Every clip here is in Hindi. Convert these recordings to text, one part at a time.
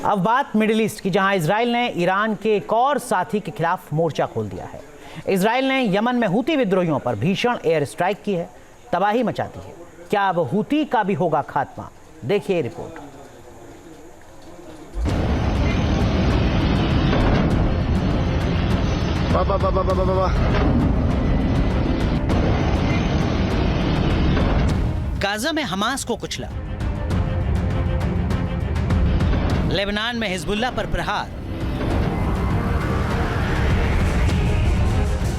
अब बात मिडिल ईस्ट की, जहां इजराइल ने ईरान के एक और साथी के खिलाफ मोर्चा खोल दिया है। इजराइल ने यमन में हूती विद्रोहियों पर भीषण एयर स्ट्राइक की है, तबाही मचा दी है। क्या अब हूती का भी होगा खात्मा? देखिए रिपोर्ट। गाजा में हमास को कुचला, लेबनान में हिजबुल्लाह पर प्रहार,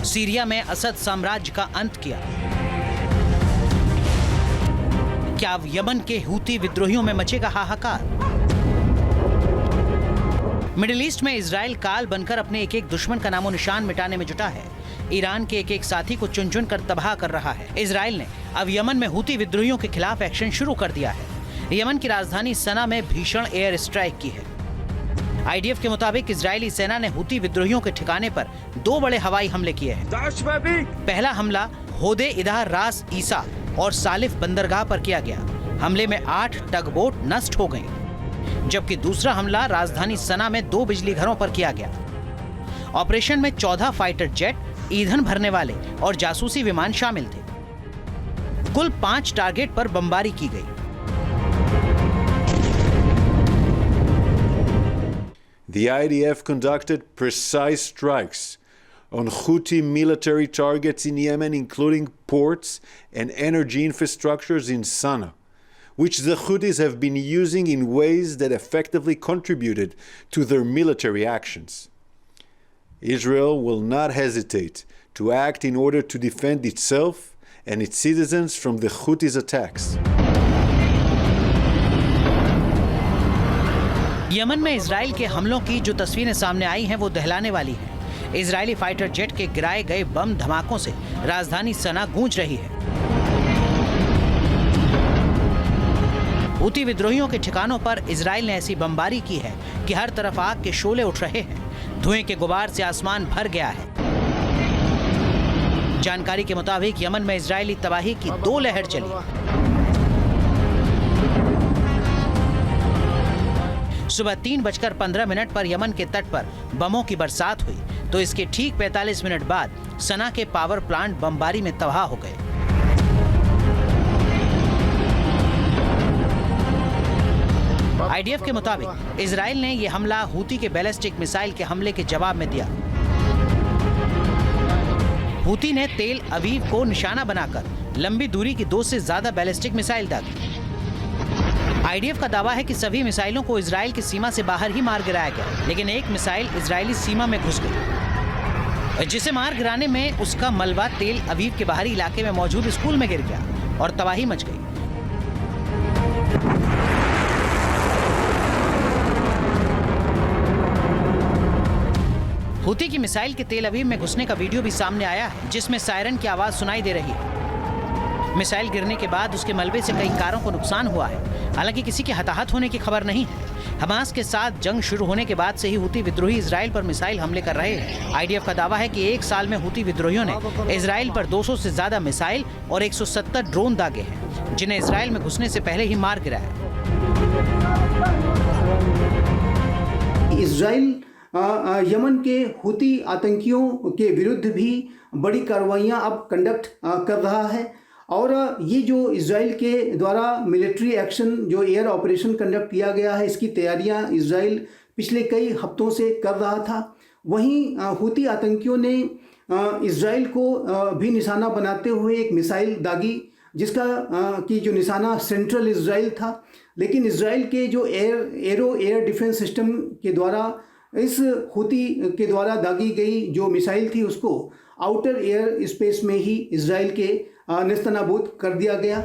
सीरिया में असद साम्राज्य का अंत किया। क्या अब यमन के हूती विद्रोहियों में मचेगा हाहाकार? मिडिल ईस्ट में इजराइल काल बनकर अपने एक एक दुश्मन का नामो निशान मिटाने में जुटा है। ईरान के एक एक साथी को चुन चुन कर तबाह कर रहा है। इजराइल ने अब यमन में हूती विद्रोहियों के खिलाफ एक्शन शुरू कर दिया है। यमन की राजधानी सना में भीषण एयर स्ट्राइक की है। आईडीएफ के मुताबिक इजरायली सेना ने हूती विद्रोहियों के ठिकाने पर 2 बड़े हवाई हमले किए हैं। पहला हमला होदे इदाह रास ईसा और सालिफ बंदरगाह पर किया गया। हमले में 8 टगबोट नष्ट हो गई, जबकि दूसरा हमला राजधानी सना में 2 बिजली घरों पर किया गया। ऑपरेशन में 14 फाइटर जेट, ईंधन भरने वाले और जासूसी विमान शामिल थे। कुल 5 टारगेट पर बमबारी की गई। The IDF conducted precise strikes on Houthi military targets in Yemen, including ports and energy infrastructures in Sana'a, which the Houthis have been using in ways that effectively contributed to their military actions. Israel will not hesitate to act in order to defend itself and its citizens from the Houthis' attacks. Yemen में इजराइल के हमलों की जो तस्वीरें सामने आई हैं वो दहलाने वाली हैं। इजरायली फाइटर जेट के गिराए गए बम धमाकों से राजधानी सना गूंज रही है। हूती विद्रोहियों के ठिकानों पर इजराइल ने ऐसी बमबारी की है कि हर तरफ आग के शोले उठ रहे हैं। धुएं के गुबार से आसमान भर गया है। जानकारी के मुताबिक यमन में इजरायली तबाही की 2 लहर चली। सुबह 3:15 पर यमन के तट पर बमों की बरसात हुई, तो इसके ठीक 45 मिनट बाद सना के पावर प्लांट बमबारी में तबाह हो गए। आईडीएफ के मुताबिक इजराइल ने यह हमला हूती के बैलिस्टिक मिसाइल के हमले के जवाब में दिया। हूती ने तेल अवीव को निशाना बनाकर लंबी दूरी की 2 से ज्यादा बैलिस्टिक मिसाइल दागी। आईडीएफ का दावा है कि सभी मिसाइलों को इजराइल की सीमा से बाहर ही मार गिराया गया, लेकिन एक मिसाइल इजरायली सीमा में घुस गई, जिसे मार गिराने में उसका मलबा तेल अवीव के बाहरी इलाके में मौजूद स्कूल में गिर गया और तबाही मच गई। हूती की मिसाइल के तेल अवीव में घुसने का वीडियो भी सामने आया है, जिसमें सायरन की आवाज सुनाई दे रही है। मिसाइल गिरने के बाद उसके मलबे से कई कारों को नुकसान हुआ है। हालांकि किसी के हताहत होने की खबर नहीं है। हमास के साथ जंग शुरू होने के बाद से ही हूती विद्रोही इजराइल पर मिसाइल हमले कर रहे हैं। आईडीएफ का दावा है कि 1 साल में हूती विद्रोहियों ने इजराइल पर 200 से ज्यादा मिसाइल और 170 ड्रोन दागे हैं, जिन्हें इजराइल में घुसने से पहले ही मार गिराया। इजराइल यमन के हूती आतंकियों के विरुद्ध भी बड़ी कार्रवाइयां अब कंडक्ट कर रहा है, और ये जो इजराइल के द्वारा मिलिट्री एक्शन जो एयर ऑपरेशन कंडक्ट किया गया है, इसकी तैयारियां इजराइल पिछले कई हफ्तों से कर रहा था। वहीं हूती आतंकियों ने इजराइल को भी निशाना बनाते हुए एक मिसाइल दागी, जिसका कि जो निशाना सेंट्रल इजराइल था, लेकिन इजराइल के जो एयर डिफेंस सिस्टम के द्वारा इस हूती के द्वारा दागी गई जो मिसाइल थी उसको आउटर एयर स्पेस में ही इजराइल के नेस्तनाबूद कर दिया गया।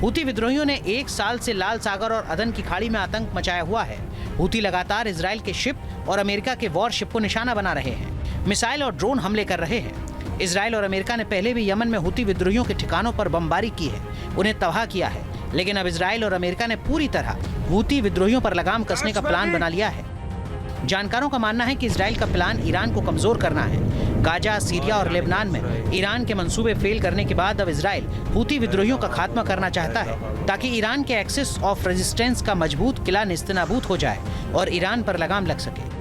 हूती विद्रोहियों ने 1 साल से लाल सागर और अदन की खाड़ी में आतंक मचाया हुआ है। हूती लगातार इजराइल के शिप और अमेरिका के वॉरशिप को निशाना बना रहे हैं, मिसाइल और ड्रोन हमले कर रहे हैं। इजराइल और अमेरिका ने पहले भी यमन में हूती विद्रोहियों के ठिकानों पर बमबारी की है, उन्हें तबाह किया है, लेकिन अब इजराइल और अमेरिका ने पूरी तरह हूती विद्रोहियों पर लगाम कसने का प्लान बना लिया है। जानकारों का मानना है कि इजराइल का प्लान ईरान को कमजोर करना है। गाजा, सीरिया और लेबनान में ईरान के मंसूबे फेल करने के बाद अब इजराइल हूती विद्रोहियों का खात्मा करना चाहता है ताकि ईरान के एक्सिस ऑफ रेजिस्टेंस का मजबूत किला नेस्तनाबूद हो जाए और ईरान पर लगाम लग सके।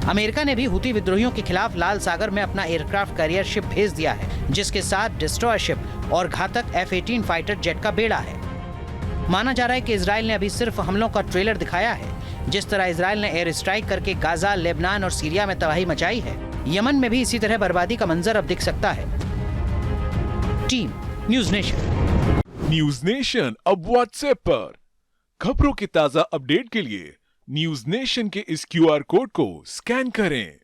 अमेरिका ने भी हूती विद्रोहियों के खिलाफ लाल सागर में अपना एयरक्राफ्ट कैरियर शिप भेज दिया है, जिसके साथ डिस्ट्रॉयर शिप और घातक F-18 फाइटर जेट का बेड़ा है। माना जा रहा है कि इजराइल ने अभी सिर्फ हमलों का ट्रेलर दिखाया है। जिस तरह इजराइल ने एयर स्ट्राइक करके गाजा, लेबनान और सीरिया में तबाही मचाई है, यमन में भी इसी तरह बर्बादी का मंजर अब दिख सकता है। Team news nation. News nation अब व्हाट्सएप पर खबरों के ताजा अपडेट के लिए न्यूज नेशन के इस QR कोड को स्कैन करें।